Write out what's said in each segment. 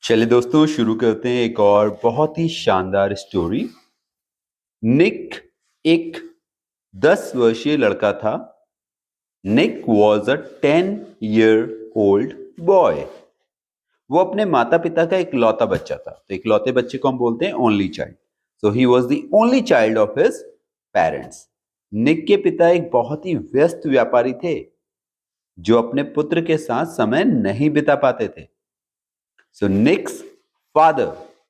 चलिए दोस्तों शुरू करते हैं एक और बहुत ही शानदार स्टोरी। निक एक 10 वर्षीय लड़का था। निक वॉज अ 10-year-old बॉय। वो अपने माता पिता का इकलौता बच्चा था। तो इकलौते बच्चे को हम बोलते हैं only child. So he was the only child of his parents. Nick के पिता एक बहुत ही व्यस्त व्यापारी थे जो अपने पुत्र के साथ समय नहीं बिता पाते थे। So Nick's father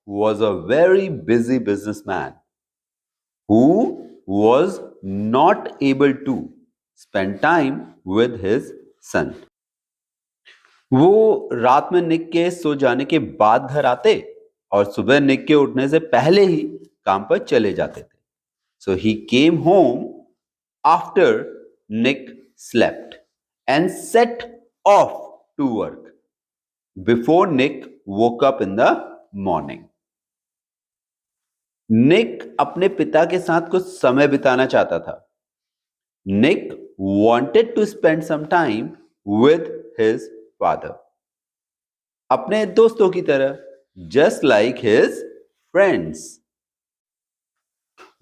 was a very busy businessman who was not able to spend time with his son. वो रात में निक के सो जाने के बाद घर आते और सुबह निक के उठने से पहले ही काम पर चले जाते थे। So he came home after Nick slept and set off to work before Nick woke up in the morning. निक अपने पिता के साथ कुछ समय बिताना चाहता था। निक wanted to spend some time with his father. अपने दोस्तों की तरह, just like his friends.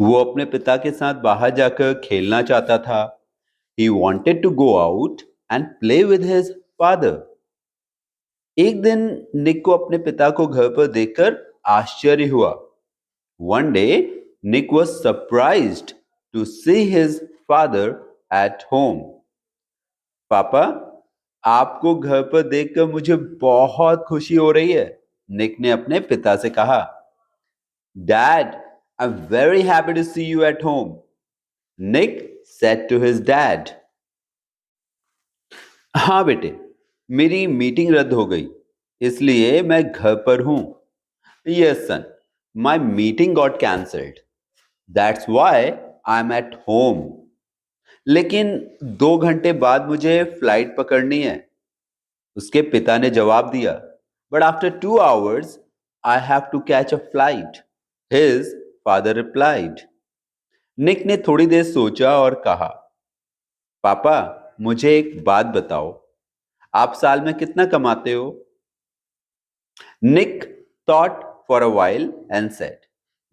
वो अपने पिता के साथ बाहर जाकर खेलना चाहता था। He wanted to go out and play with his father. एक दिन निक को अपने पिता को घर पर देखकर आश्चर्य हुआ। One day, Nick was surprised to see his father at home. पापा, आपको घर पर देखकर मुझे बहुत खुशी हो रही है, निक ने अपने पिता से कहा। Dad, I'm very happy to see you at home, Nick said to his dad. हाँ बेटे, मेरी मीटिंग रद्द हो गई, इसलिए मैं घर पर हूं। Yes son, my meeting got cancelled. That's why I'm at home. लेकिन 2 घंटे बाद मुझे फ्लाइट पकड़नी है, उसके पिता ने जवाब दिया। But after 2 hours, I have to catch a flight, his father replied. निक ने थोड़ी देर सोचा और कहा, पापा, मुझे एक बात बताओ, आप साल में कितना कमाते हो? Nick thought for a while and said,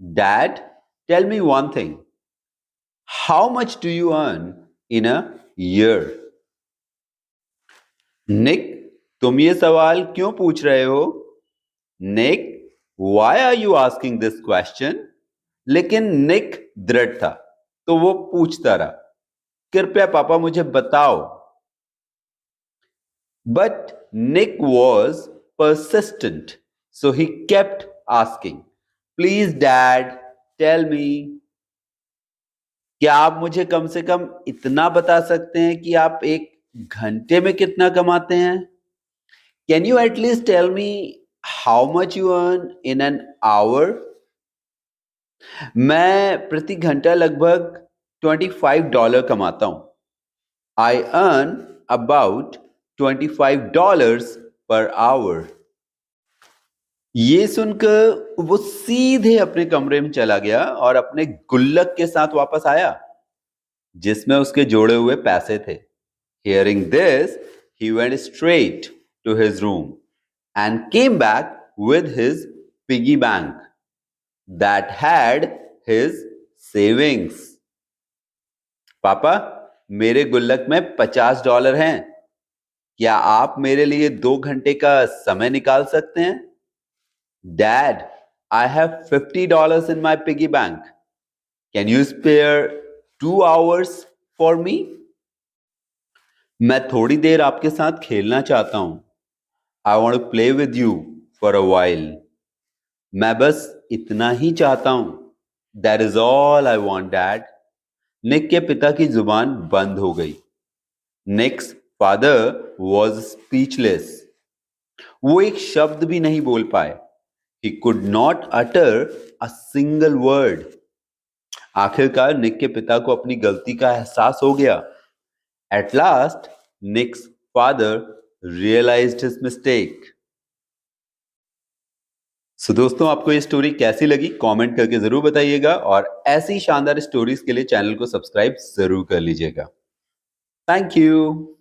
Dad, tell me one thing. How much do you earn in a year? Nick, तुम ये सवाल क्यों पूछ रहे हो? Nick, why are you asking this question? लेकिन निक दृढ़ था, तो वो पूछता रहा, कृपया पापा मुझे बताओ। But Nick was persistent, so he kept asking, Please Dad, tell me. क्या आप मुझे कम से कम इतना बता सकते हैं कि आप एक घंटे में कितना कमाते हैं? Can you at least tell me how much you earn in an hour? मैं प्रति घंटा लगभग $25 कमाता हूं। I earn about $25 per hour. ये सुनकर वो सीधे अपने कमरे में चला गया और अपने गुल्लक के साथ वापस आया जिसमें उसके जोड़े हुए पैसे थे। Hearing this, he went straight to his room and came back with his piggy bank that had his savings. पापा, मेरे गुल्लक में $50 हैं। क्या आप मेरे लिए 2 घंटे का समय निकाल सकते हैं? Dad, I have $50 in my piggy bank. Can you spare 2 hours for me? मैं थोड़ी देर आपके साथ खेलना चाहता हूं। I want to play with you for a while. मैं बस इतना ही चाहता हूं। That is all I want, Dad. निक के पिता की जुबान बंद हो गई। Nick's father was speechless. वो एक शब्द भी नहीं बोल पाए। He could not utter a single word. आखिरकार निक के पिता को अपनी गलती का एहसास हो गया। At last, Nick's father realized his mistake. So दोस्तों, आपको ये स्टोरी कैसी लगी कमेंट करके जरूर बताइएगा और ऐसी शानदार स्टोरीज के लिए चैनल को सब्सक्राइब जरूर कर लीजिएगा। Thank you.